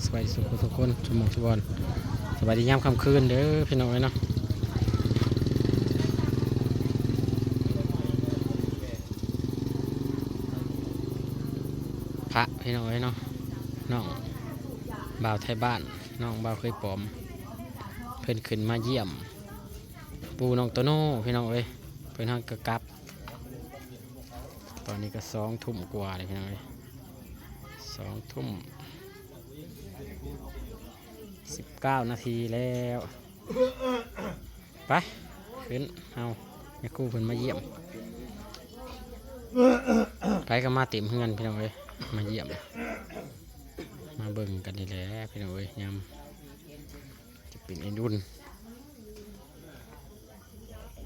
สบายสุขทุกคนสมองสุบอนสบายดียามค่ำคืนเด้อพี่น้องเนาะพระพี่น้องเนาะน้องบ่าวไทยบ้านน้องบ่าวเคยปลอมเพิ่นขึ้นมาเยี่ยมปูน้องโตโน่พี่น้องเอ้ยเพิ่นฮักกะกับตอนนี้ก็2 ทุ่มกว่าเลยพี่น้องเอ้ย2 ทุ่ม 19 นาทีแล้วไปขึ้นเอาแม่ครูเพิ่นมาเยี่ยมไปก็มาเต็มเฮือนพี่น้องเอ้ยมาเยี่ยมมาเบิ่งกันนี่แหละพี่น้องเอ้ยยามจะเป็นไอ้รุ่น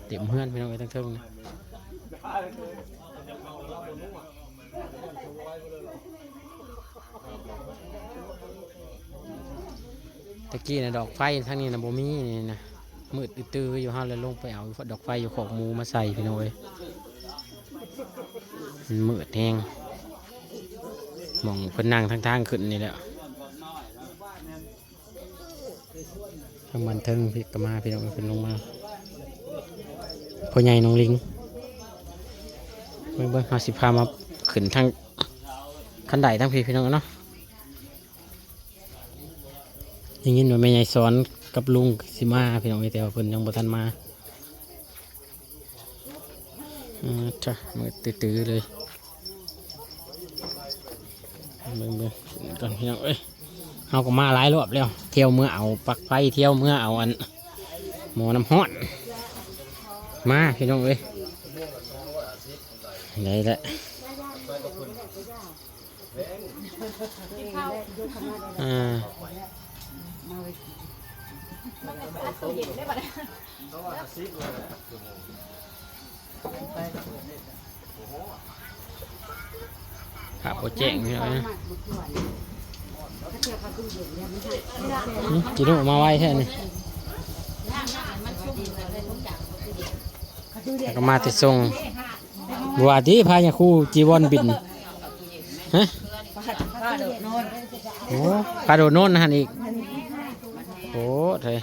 เต็มเฮือนพี่น้องเอ้ยทั้งเทิงนะตะกี้นะดอกไฟทั้งนี้นะโบมี่นี่นะมืดตื้อๆอยู่ห้าเลยลงไปเอาดอกไฟอยู่ขอกหมูมาใส่พี่น้องเอ้ยมันมืดแห้งมองเพิ่นนั่งทางขึ้นนี่แหละทางบันเทิงพี่ก็มาพี่น้องเพิ่นลงมาพ่อใหญ่น้องลิงเบิ่งเฮาสิพามาขึ้นทางคันไดทั้งพี่น้องเนาะอย่างนี้หน่วยแม่ใหญ่สอนกับลุงสิมาพี่น้องแต่ว่าเพิ่นยังบ่ทันมาจ้ะมือตื้อๆเลยเบิ่งก่อนพี่น้องเอ้ยเฮาก็มาหลายรอบแล้วเที่ยวเมื่อเอาปลั๊กไฟเที่ยวเมื่อเอาอันหม้อน้ำร้อนมาพี่น้องเอ้ยได้แล้วครับโปรเจกต์นี่นะจีนุ่มมาไว้แค่นี้ก็มาติดทรงบัวที่พายาคู่จีวอนบินฮะโอ้ปลาโดดโน่นนะฮะอีกโอ้เถอะ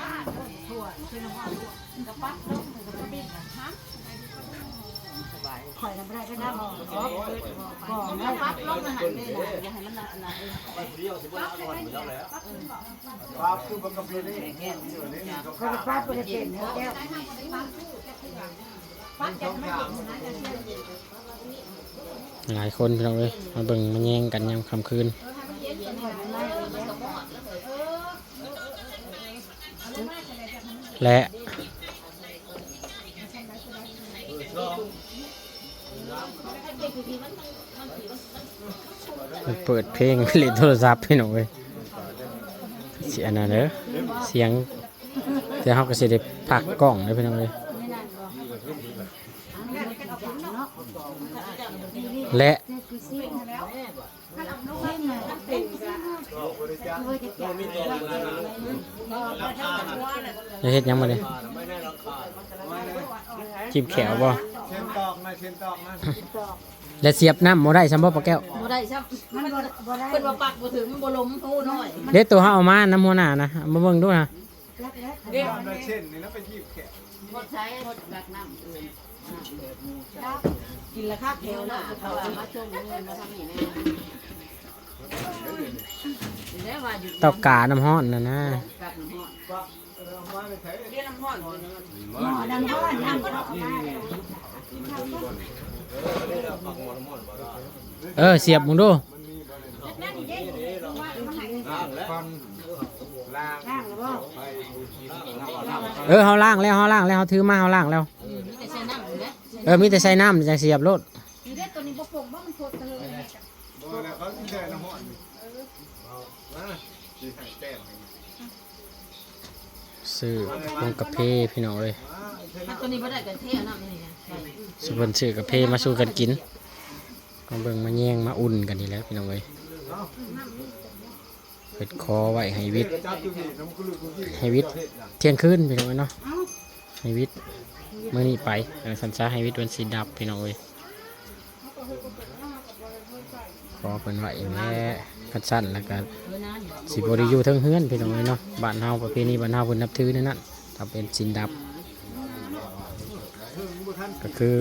หลายคนพี่น้องเลยมาเบิ่งมาแย่งกันยามค่ำคืนและเปิดเพลงเล่นโทรศัพท์พี่น้องเลยเสียงนั่นเด้อเสียงเดี๋ยวเขาก็จะได้พักกล้องเลยพี่น้องเลยและเฮ็ดยังมาเลยจิ้มแขวบ่และเสียบน้ำโมได้ซัมบ่ปะแก้วโมได้ซัมมันเป็นว่าปักบ่ถึงมันบ่ล้มหูน้อยเด็ดตัวเขาเอามาน้ำหัวหน้านะมาเบิ่งดูนะเด็ดเช่นนี่แล้วไปจีบแขกหมดใช้หมดแบบน้ำอื่นกินละค่าแถวนะเขาเอามาช่วงเงินมาทำอย่างนี้เตากาน้ำห้อนนะนะเสียบมึงดูเขาล่างแล้วเขาถือมาเขาล่างแล้วมีแต่ใส่น้ำจะเสียบรถซื้อพวงกาแฟพี่น้องเลยสุพรรณซื้อกาแฟมาสู้กันกินมาเบิ่งมาแย่งมาอุ่นกันนี่แล้วพี่น้องเลยเปิดคอไว้ให้วิทย์เที่ยงคืนพี่น้องเนาะให้วิทย์เมื่อนี้ไปสัญชาให้วิทย์วันสีดับพี่น้องเลย ขอเพิ่นไว้แม่คัดสั้นแล้วก็สิบ่ได้อยู่เทิงเฮือนพี่น้องเอ้ยเนาะบ้านเฮาประเพณีบ้านเฮาเพิ่นนับถือนั่นน่ะถ้าเป็นสินดับก็คือ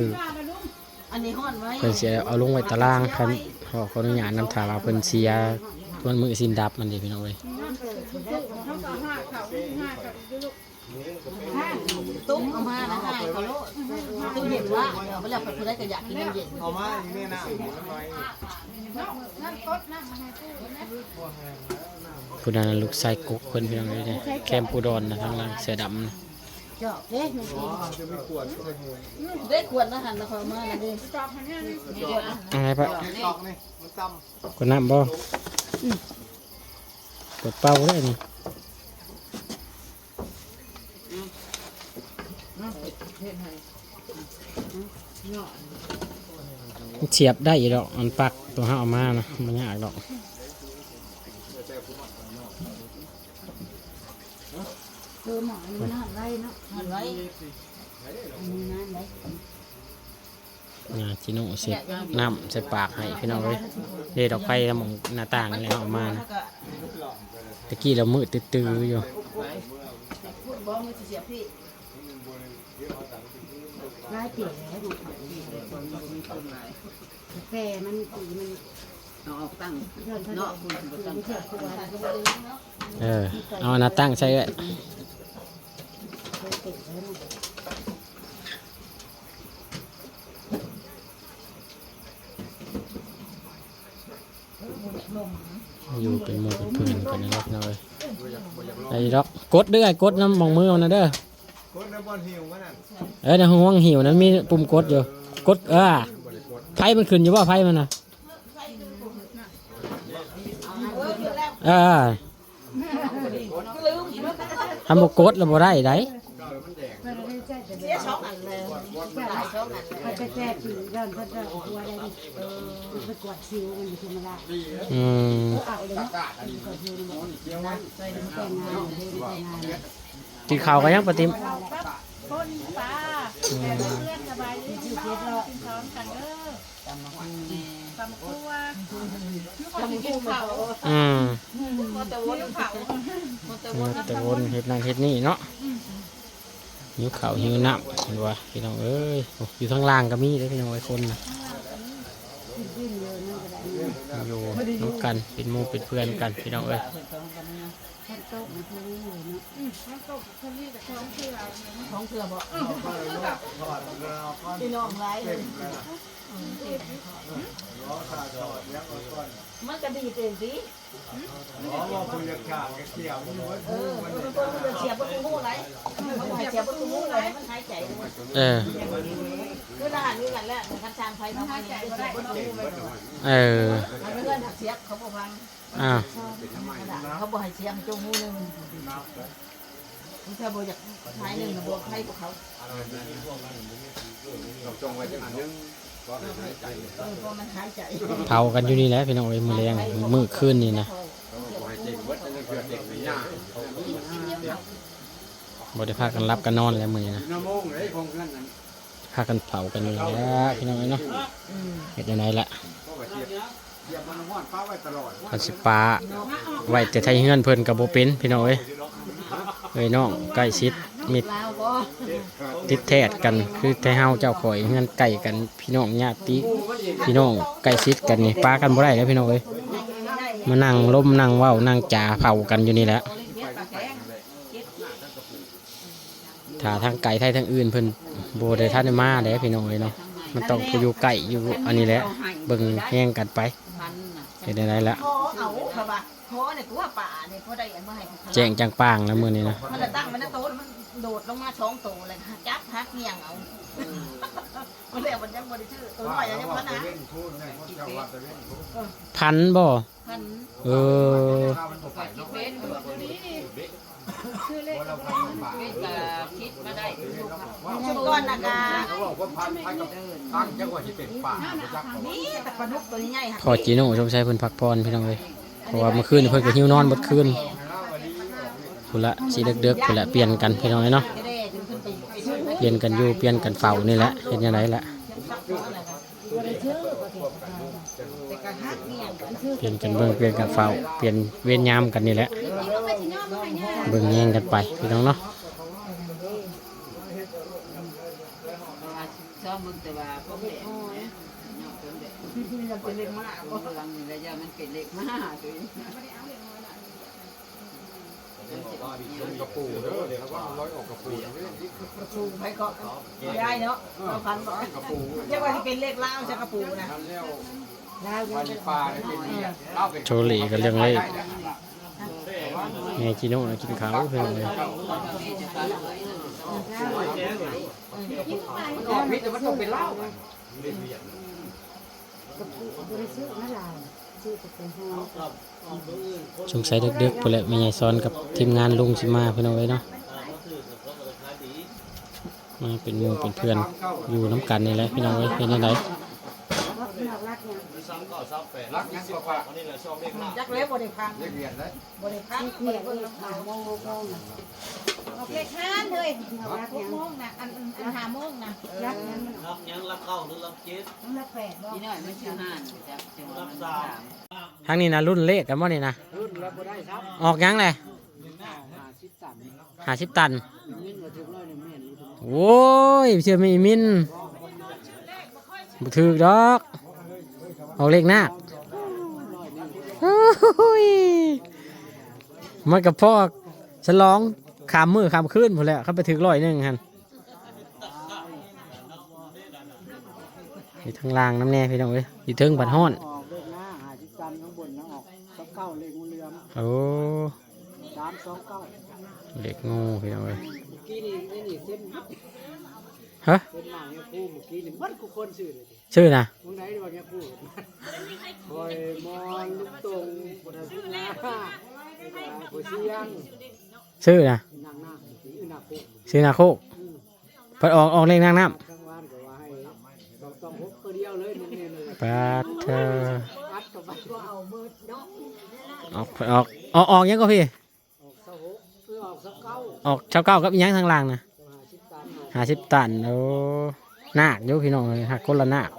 อันนี้ฮ้อนไว้ เพิ่นสิเอาลงไว้ตารางคันขออนุญาตนำถ้าว่าเพิ่นเสียวันมื้อสินดับมันดิพี่น้องเอ้ย ตุ้มเอามานะให้เขาโลดตุ้มเห็นว่าเดี๋ยวเวลาผู้ใดก็อยากกินน้ำเย็น เอามาอีกแม่น้ำไว้ ผู้นั้นลูกชายกุ๊กเพิ่นพี่น้องเอ้ยเนี่ยแคมปูดอนนะทางหล่างเสือดำนะ เจาะเด้ จะไม่ปวดก็เลย ได้ขวดนะหันนะคอยมานะดิ อะไรปะ ตอกนี่มันจ กดน้ำบ่กดเป่าได้นี่เฉียบได้อีกดอกมันปักตัวห้าเอามานะมันยากดอก คือหมอมันหันไว้เนาะหันไว้มีน้ำไว้ จิโน่เสร็จน้ำใส่ปากให้พี่น้องเลยเด็ดออกไปแล้วมองหน้าต่างอะไรเอามานะตะกี้เรามืดตื้อๆอยู่ พูดบ้องมือเสียพี่ไล่เตี๋ยวแล้วดูกาแฟมันตีมันเอาออกตั้งเนาะคุณไม่เชื่อคุณว่าคุณเนาะ เอาหน้าตั้งใช่เลยอยู่เป็นหมือเป็นเพื่อนกันนะครับน้อยไอ้ดอกกดเด้อกดน้ำมองมือมันนะเด้อ ำคนในบอลหิวมันนั่น ในห้องหิวนั้นมีปุ่มกดอยู่กดไพ่มันขึ้นอยู่ว่าไพ่มันนะทำบกดแล้วบ่ได้ได เสียช็อกอันเลยหลายช็อกอันเลย ไปแจกผีเดินก็จะหัวได้ดิไปกวดคิวมันอยู่ที่มาละ เอาเลยนะกวดคิวนี่มันแต่งงานแต่งงาน กินข้าวกันยังปะติม คนป้าเพื่อนสบายดีที่เจ็ดเรากินพร้อมกันเด้อตำครัวกินข้าว แต่วนเผา แต่วนเฮ็ดนั่นเฮ็ดนี่เนาะหิวข้าวหิวน้ำเห็นว่าพี่น้องเอ้ยอยู่ข้างล่างก็มีเลยพี่น้องไอ้คนนะอยู่น้ำกันเป็นหมู่เป็นเพื่อนกันพี่น้องเอ้ย ของเถื่อบอกพี่น้องไรมันก็ดีเต็มสิ อ๋อว่าคุณจะขาดกระเทียมมันว่า มันจะเสียบประตูไรมันหายเสียบประตูไรมันหายใจคือทหารนี่กันแหละคันชางไฟทำไมเสียบประตูมันเพื่อนหักเสียบเขาบอกฟังเขาบอกให้เสียบจงหูนึงถ้าบอกอยากใช้หนึ่งบอกให้พวกเขาจงไว้จังอันนึงก็หายใจ เพราะมันหายใจ เผากันอยู่นี่แหละพี่น้องเอ้ยมือแรงมือคืนนี่นะ หายใจวัดจะเกิดเด็กไม่ยาก บ่ได้พากันรับกันนอนแล้วมือนี้นะ น้ำมงเลยคงเพื่อนนั้น พากันเผากันอยู่นี่แหละพี่น้องเอ้ยเนาะเฮ็ดยังไงละ ก็ว่าเทียบมันห้อนป้าไว้ตลอด กันสิปลาไว้แต่ไทยเฮือนเพิ่นก็บ่เป็นพี่น้องเอ้ยน้องใกล้ชิดมิตร ลาวก็ ติดแทดกันคือไทเฮาเจ้าข่อยเฮือนไก่กันพี่น้องญาติพี่น้องใกล้ชิดกันนี่ปลากันบ่ได้แล้วพี่น้องเอ้ยมานั่งล้มนั่งเว้านั่งจ่าเผากันอยู่นี่แหละถ้าทางไก่ไทยทางอื่นเพิ่นบ่ได้ทันได้มาเด้พี่น้องเอ้ยเนาะมันต้องอยู่ไก่อยู่อันนี้แหละเบิ่งแย่งกันไปเฮ็ดได้ละ พอเอาเขาบ่พอเนี่ยกูว่าป่าเนี่ยพอได้อันมาให้ แจ้งจังป้างแล้วมื้อนี้นะ มันจะตั้งมันนะโต๊ะมันโดดลงมา2โตเลยจับฮักเงี่ยงเอามันเรียกมันยังบ่ได้ชื่อตัวน้อยยังบ่นะ พูดเนี่ยเขาจะวัดแต่เว้นพูด พันบ่ มัน เออ ข้าวมันตกไปเนาะ เป็นตัวนี้ชื่อเลข เราพันบาท คิดมาได้ชุดก้อนนะกา เขาบอกว่าพันกับตั้งจังหวัดที่เป็นป่าจักร นี่แต่ปลาดุกตัวใหญ่ค่ะ ขอจีโน่ชมใช้เพิ่นพักผ่อนพี่น้องเอ้ยเพราะว่าเมื่อคืนเพิ่นก็หิวนอนเบิดคืนพุ่นละสิเด็กๆพุ่นละเปลี่ยนกันพี่น้องเอ้ยเนาะเปลี่ยนกันอยู่เปลี่ยนกันเฝ้านี่แหละเฮ็ดจังไดล่ะ ตัวได้ชื่อก็เก็บ แต่กระหักเนี่ยกัน ชื่อ เปลี่ยนกันเบิ่งเปลี่ยนกันเฝ้าเปลี่ยนเวรยามกันนี่แหละเบิ่งแย่งกันไปพี่น้องเนาะ ชอบมึงแต่ว่าพวกเด็กมันเป็นเล็กมากเพราะหลังนี้ระยะมันเป็นเล็กมากตัวนี้ กระปูเด้อเดี๋ยวเขาว่าร้อยออกกระปูนะ ปูไปเกาะได้เนาะเราพันบอก กระปู เรียกว่าที่เป็นเล็กล่างใช่กระปูนะ ทำแล้ว ลาว วันปลาเนี่ยเป็นเล่าเป็น โชลีกันเรื่องเลขแม่จีโน่นะกินข้าวเพิ่นเลย ก็พิษแต่มันต้องเป็นเล่า ตัวได้ชื่อนั่นลาวชื่อจะเป็นห้อง สงสัยดึกๆไปแหละแม่ใหญ่ซ้อนกับทีมงานลุงสิมาพี่น้องเอ้ยเนาะมาเป็นหมู่เป็นเพื่อนอยู่น้ำกันนี่แหละพี่น้องเอ้ยเป็นจังได รักเนี่ย รักงั้นก็ฝาก จักเล็บบริพัง เรียนเลย บริพัง เขียนเลยข่าวโมง เล็กห้านเลย รัก ห ยั ก ง โมงนะอันหาโมงนะ รักยังมัน รับยังรับเข้าหรือรับเจ็ด ต้องรักแปดบ่ นี่หน่อยมันชื่อห้านจักจังหวะมันสาม ทางนี้นะรุ่นเลขกันบ่นี่นะ รุ่นแล้วก็ได้ครับ ออกยังเลย 53 50 ตัน มิ้นมาถึงร้อยเนี่ยเมียน โว้ยเชื่อไม่มินบ่ถือดอกออกเลขหน้าโอ้ยมันกับพ่อฉลองขามมือขามคืนหมดแล้วเขาไปถึง100ฮันอยู่ทางล่างน้ำแน่พี่น้องเอ้ยอยู่เทิงบัดฮ้อน ออกเลขหน้า50ตันข้างบนนะออก29เลขงูเหลือม โอ้ 329 เด็กงูพี่น้องเอ้ย เมื่อกี้นี่เส้น ฮะ เส้นหมางเนี่ยคู่เมื่อกี้นี่มันกูคนชื่อเลย ชื่อนะ มึงไหนดีกว่าเนี่ยคู่คอยมอนลูกตรงบนพิณาผู้เชียง ชื่อนะ นางนาสีอื่นนาโคก ชื่อนาโคกเปิดออกเลขนางน้ ข้างว่านก็ว่าให้ต้องพกตัวเดียวเลยนี่เลย ำปาดเธอ อัดกับไปก็เอามือเนาะออกยังก็พี่ ออกเสาหกเพื่อออกเสาเก้า ออกเช้าเก้ากับอีหยังทางล่างนะ 50 ตัน 50 ตันโอ้นาคอยู่พี่น้องเลยหักคนละนาค